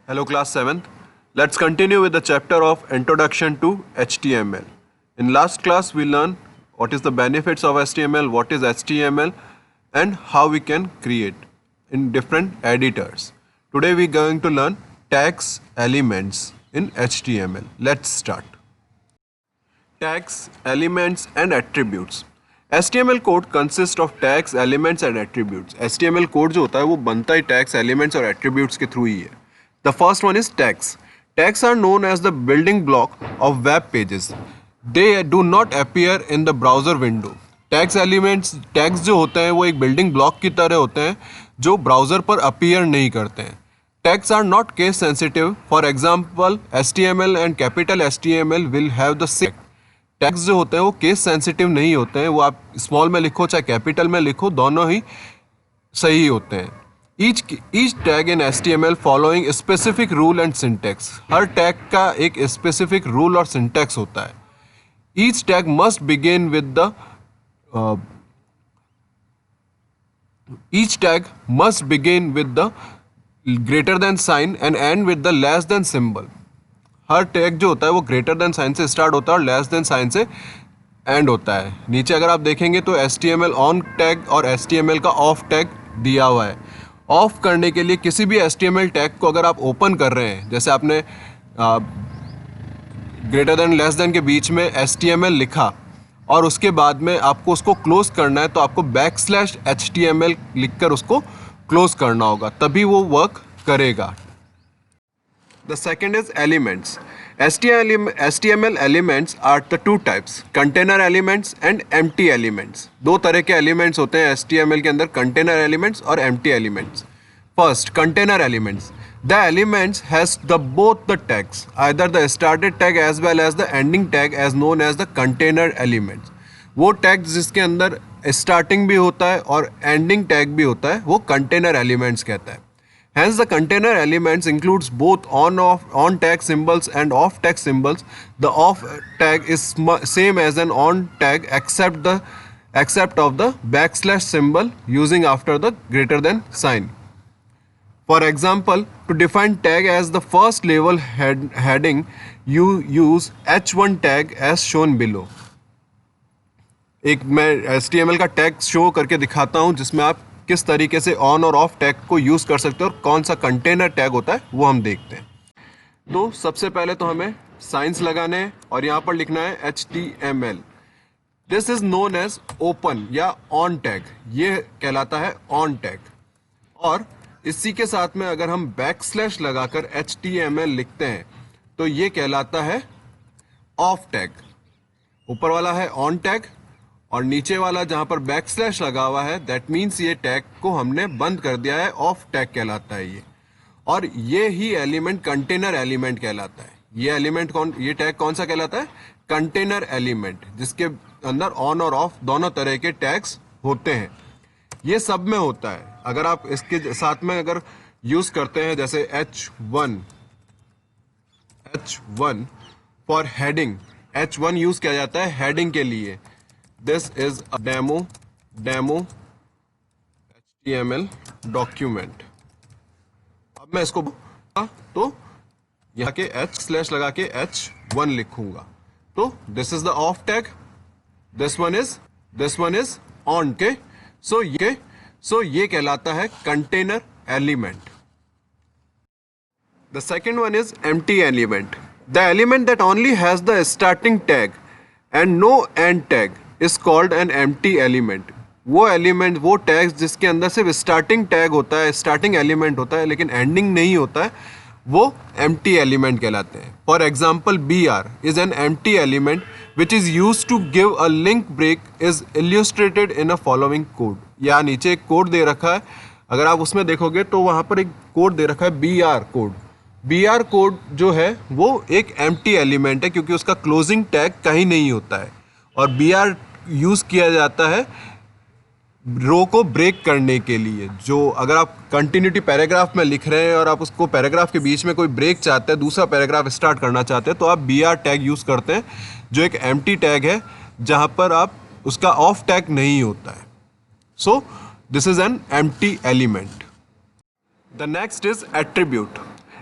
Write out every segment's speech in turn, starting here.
Hello class 7th. Let's continue with the chapter of Introduction to HTML. In last class we learned what is the benefits of HTML, what is HTML and how we can create in different editors. Today we are going to learn tags elements in HTML. Let's start. Tags, elements and attributes. HTML code consist of tags elements and attributes. HTML code जो होता है वो बनता ही tags elements और attributes के through ही है. The first one is tags. Tags are known as the building block of web pages. They do not appear in the browser window. Tags elements tags जो होते हैं वो एक बिल्डिंग ब्लॉक की तरह होते हैं जो ब्राउजर पर अपीयर नहीं करते हैं. Tags are not case sensitive. For example HTML and capital HTML will have the same. Tags जो होते हैं वो केस सेंसिटिव नहीं होते हैं. वो आप स्मॉल में लिखो चाहे कैपिटल में लिखो दोनों ही सही होते हैं. Each tag in HTML following specific rule and syntax. हर टैग का एक स्पेसिफिक रूल और सिंटैक्स होता है. Each tag must begin with the greater than sign and end with the less than symbol. हर टैग जो होता है वो ग्रेटर देन साइन से स्टार्ट होता है और लेस देन साइन से एंड होता है. नीचे अगर आप देखेंगे तो HTML ऑन टैग और HTML का ऑफ टैग दिया हुआ है. ऑफ करने के लिए किसी भी HTML टैग को अगर आप ओपन कर रहे हैं, जैसे आपने ग्रेटर देन लेस देन के बीच में HTML लिखा और उसके बाद में आपको उसको क्लोज करना है, तो आपको \HTML लिखकर उसको क्लोज करना होगा, तभी वो वर्क करेगा. The second is elements. HTML elements are the two types, container elements and empty elements. दो तरह के elements होते हैं HTML के अंदर, container elements और empty elements. First, container elements. The elements has both the tags, either the started tag as well as the ending tag, as known as the container elements. वो tags जिसके अंदर starting भी होता है और ending tag भी होता है वो container elements कहता है. Hence, the container elements includes both on tag symbols and off tag symbols. The off tag is same as an on tag except of the \/ symbol using after the greater than sign. For example, to define tag as the first level heading, you use h1 tag as shown below. एक मैं HTML का tag show करके दिखाता हूँ जिसमें आप किस तरीके से ऑन और ऑफ टैग को यूज़ कर सकते हो और कौन सा कंटेनर टैग होता है वो हम देखते हैं. तो सबसे पहले तो हमें साइंस लगाने हैं और यहाँ पर लिखना है HTML. This is known as open या ऑन टैग. ये कहलाता है ऑन टैग. और इसी के साथ में अगर हम \/ लगाकर HTML लिखते हैं तो ये कहलाता है ऑफ टैग. ऊपर वाला है ऑन टैग और नीचे वाला जहां पर \/ लगा हुआ है दैट मीन्स ये टैग को हमने बंद कर दिया है, ऑफ टैग कहलाता है ये. और ये ही एलिमेंट कंटेनर एलिमेंट कहलाता है. ये टैग कौन सा कहलाता है? कंटेनर एलिमेंट, जिसके अंदर ऑन और ऑफ दोनों तरह के टैग्स होते हैं. ये सब में होता है. अगर आप इसके साथ में अगर यूज करते हैं जैसे h1 for heading, h1 use किया जाता है हेडिंग के लिए. This is a demo HTML document. अब मैं इसको तो यहाँ के \/ लगा के h1 लिखूंगा. तो this is the off tag, this one is on के. So ये कहलाता है container element. The second one is empty element. The element that only has the starting tag and no end tag is called an empty element. वो tags जिसके अंदर सिर्फ starting tag होता है, स्टार्टिंग एलिमेंट होता है लेकिन एंडिंग नहीं होता है, वो empty element कहलाते हैं. For example BR is an empty element which is used to give a link break is illustrated in a following code. यहाँ नीचे एक कोड दे रखा है, अगर आप उसमें देखोगे तो वहाँ पर एक कोड दे रखा है BR कोड. BR कोड जो है वो एक empty element है क्योंकि उसका क्लोजिंग टैग कहीं नहीं होता है. और BR यूज़ किया जाता है रो को ब्रेक करने के लिए. जो अगर आप कंटिन्यूटी पैराग्राफ में लिख रहे हैं और आप उसको पैराग्राफ के बीच में कोई ब्रेक चाहते हैं, दूसरा पैराग्राफ स्टार्ट करना चाहते हैं, तो आप BR टैग यूज़ करते हैं जो एक एम्प्टी टैग है जहां पर आप उसका ऑफ टैग नहीं होता है. So this is an empty element. The next is attribute.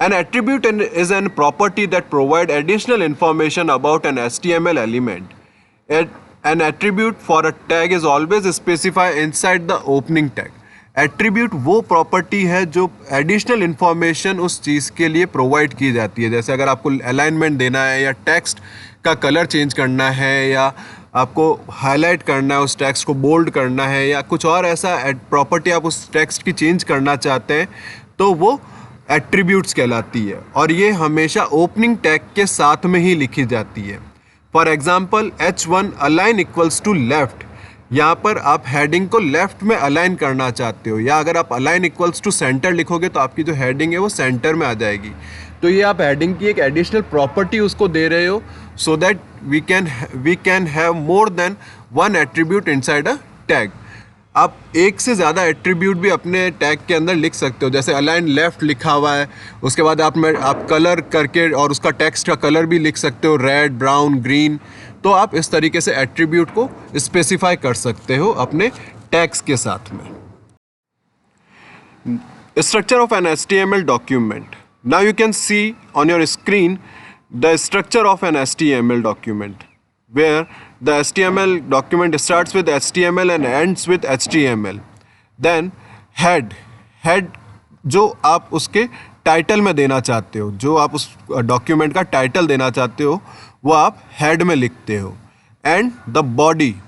An attribute is an property that provide additional information about an HTML element. An attribute for a tag is always specified inside the opening tag. Attribute वो property है जो additional information उस चीज़ के लिए provide की जाती है. जैसे अगर आपको अलाइनमेंट देना है या टेक्स्ट का कलर चेंज करना है या आपको हाईलाइट करना है, उस टेक्स्ट को बोल्ड करना है या कुछ और ऐसा प्रॉपर्टी आप उस टेक्स्ट की चेंज करना चाहते हैं, तो वो एट्रीब्यूट्स कहलाती है और ये हमेशा ओपनिंग टैग के साथ में ही लिखी जाती है. For example H1 align equals to left. यहाँ पर आप हेडिंग को लेफ्ट में अलाइन करना चाहते हो, या अगर आप अलाइन इक्वल्स टू सेंटर लिखोगे तो आपकी जो हेडिंग है वो सेंटर में आ जाएगी. तो ये आप हेडिंग की एक एडिशनल प्रॉपर्टी उसको दे रहे हो so that we can have more than one attribute inside a tag. आप एक से ज़्यादा एट्रीब्यूट भी अपने टैग के अंदर लिख सकते हो. जैसे अलाइन लेफ्ट लिखा हुआ है, उसके बाद आप कलर करके और उसका टेक्स्ट का कलर भी लिख सकते हो, रेड, ब्राउन, ग्रीन. तो आप इस तरीके से एट्रीब्यूट को स्पेसिफाई कर सकते हो अपने टैग्स के साथ में. Structure of an HTML document. Now you can see on your screen the structure of an HTML document, where the HTML document starts with HTML and ends with HTML. Then head जो आप उसके title में देना चाहते हो, जो आप उस डॉक्यूमेंट का टाइटल देना चाहते हो, वो आप हेड में लिखते हो. एंड द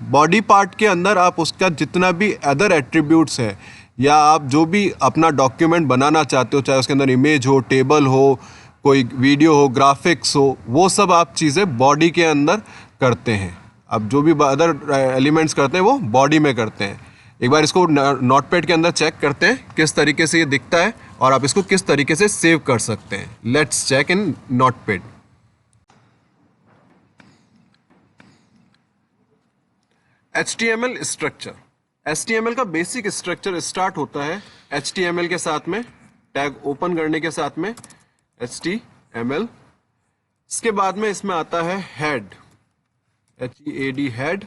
बॉडी पार्ट के अंदर आप उसका जितना भी अदर एट्रीब्यूट्स है या आप जो भी अपना डॉक्यूमेंट बनाना चाहते हो, चाहे उसके अंदर इमेज हो, टेबल हो, कोई वीडियो हो, ग्राफिक्स हो, वो सब आप चीज़ें बॉडी के अंदर करते हैं. अब जो भी अदर एलिमेंट्स करते हैं वो बॉडी में करते हैं. एक बार इसको नोटपैड के अंदर चेक करते हैं किस तरीके से ये दिखता है और आप इसको किस तरीके से सेव कर सकते हैं. Let's check in notepad. HTML structure. HTML का बेसिक स्ट्रक्चर स्टार्ट होता है HTML के साथ में, टैग ओपन करने के साथ में HTML. इसके बाद में इसमें आता है हेड, HEAD, हेड.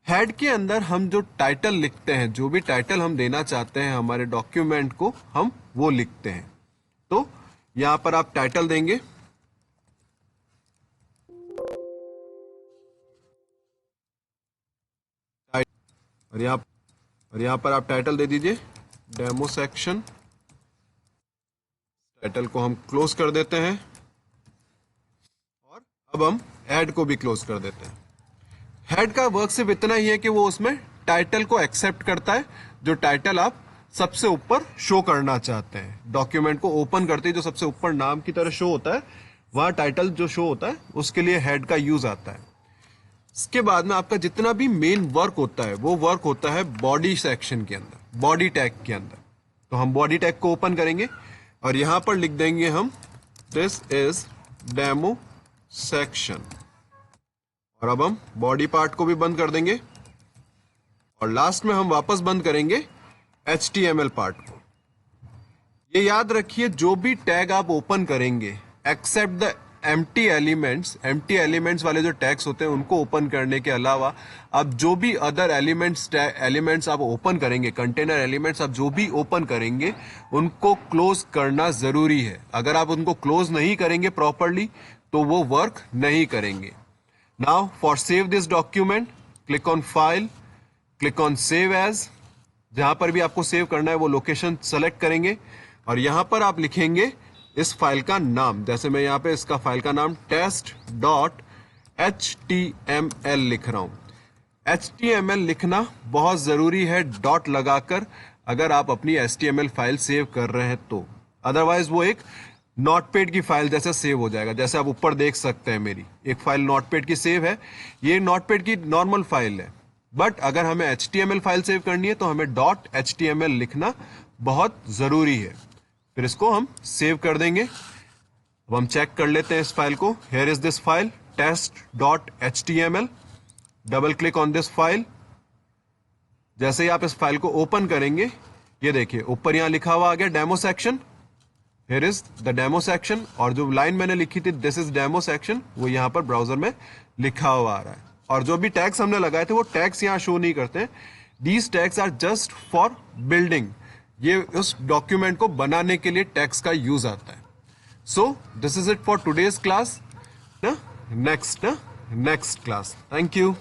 हेड के अंदर हम जो टाइटल लिखते हैं, जो भी टाइटल हम देना चाहते हैं हमारे डॉक्यूमेंट को, हम वो लिखते हैं. तो यहां पर आप टाइटल देंगे. और यहां पर आप टाइटल दे दीजिए डेमो सेक्शन. टाइटल को हम क्लोज कर देते हैं और अब हम हेड को भी क्लोज कर देते हैं. हेड का वर्क सिर्फ इतना ही है कि वो उसमें टाइटल को एक्सेप्ट करता है, जो टाइटल आप सबसे ऊपर शो करना चाहते हैं. डॉक्यूमेंट को ओपन करते ही जो सबसे ऊपर नाम की तरह शो होता है, वह टाइटल जो शो होता है उसके लिए हेड का यूज आता है. इसके बाद में आपका जितना भी मेन वर्क होता है वो वर्क होता है बॉडी सेक्शन के अंदर, बॉडी टैग के अंदर. तो हम बॉडी टैग को ओपन करेंगे और यहां पर लिख देंगे हम दिस इज डेमो सेक्शन. और अब हम बॉडी पार्ट को भी बंद कर देंगे और लास्ट में हम वापस बंद करेंगे HTML पार्ट को. ये याद रखिए, जो भी टैग आप ओपन करेंगे एक्सेप्ट द एम्प्टी एलिमेंट्स वाले जो टैग्स होते हैं उनको ओपन करने के अलावा आप जो भी अदर एलिमेंट्स आप ओपन करेंगे, कंटेनर एलिमेंट्स आप जो भी ओपन करेंगे, उनको क्लोज करना जरूरी है. अगर आप उनको क्लोज नहीं करेंगे प्रॉपरली तो वो वर्क नहीं करेंगे. Now for save this document, click on file, click on save as. जहां पर भी आपको सेव करना है वो लोकेशन सेलेक्ट करेंगे और यहां पर आप लिखेंगे इस फाइल का नाम. जैसे मैं यहाँ पे इसका फाइल का नाम test.html लिख रहा हूं. HTML लिखना बहुत जरूरी है डॉट लगाकर, अगर आप अपनी HTML फाइल सेव कर रहे हैं तो. अदरवाइज वो एक नोटपैड की फाइल जैसे सेव हो जाएगा. जैसे आप ऊपर देख सकते हैं मेरी एक फाइल नोटपैड की सेव है, ये नोटपैड की नॉर्मल फाइल है. बट अगर हमें HTML फाइल सेव करनी है तो हमें .html लिखना बहुत जरूरी है. फिर इसको हम सेव कर देंगे. अब हम चेक कर लेते हैं इस फाइल को. Here is this file test.html. Double click on this file. जैसे ही आप इस फाइल को ओपन करेंगे, ये देखिए ऊपर यहां लिखा हुआ आ गया demo section. Here is the demo section. और जो लाइन मैंने लिखी थी दिस इज डेमो सेक्शन, वो यहां पर ब्राउजर में लिखा हुआ आ रहा है. और जो भी टैग्स हमने लगाए थे वो टैग्स यहां शो नहीं करते हैं. These tags are just for building. ये उस डॉक्यूमेंट को बनाने के लिए टैग्स का यूज आता है. So this is it for today's class. Next class. Thank you.